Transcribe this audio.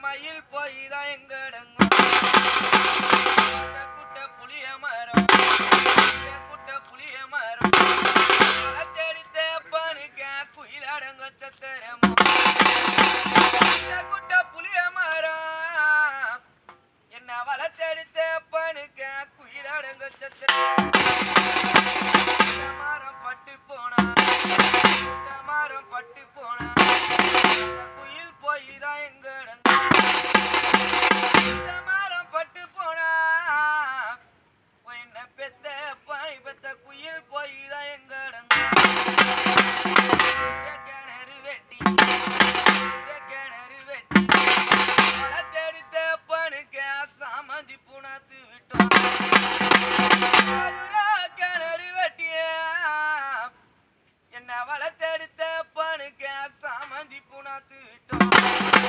மயில் போய்தான் எங்கடங்கும் குட்ட புளிய மரம் குட்ட புளிய மரம் வளர்த்தெடுத்த பணுக்க குயிலடங்க சத்திரமோ குட்ட புளிய மரம் என்ன வளர்த்தெடுத்த பணுக்க குயிலடங்க சத்திரம் மரம் பட்டு போனா மரம் பட்டு போனா குயில் போய்தான் எங்கடங்க மரம் பட்டு போனா என்ன பெத்த பாய் பெத்த குயில் போய்தான் எங்கடங்க கிணறு வெட்டி கிணறு வெட்டி வளர்த்தெடுத்த பணுக்க சாமந்தி புணாத்து விட்டோம் கிணறு வெட்டிய என்ன வளர்த்தெடுத்த பணுக்க சாமந்தி புணாத்து விட்டோம்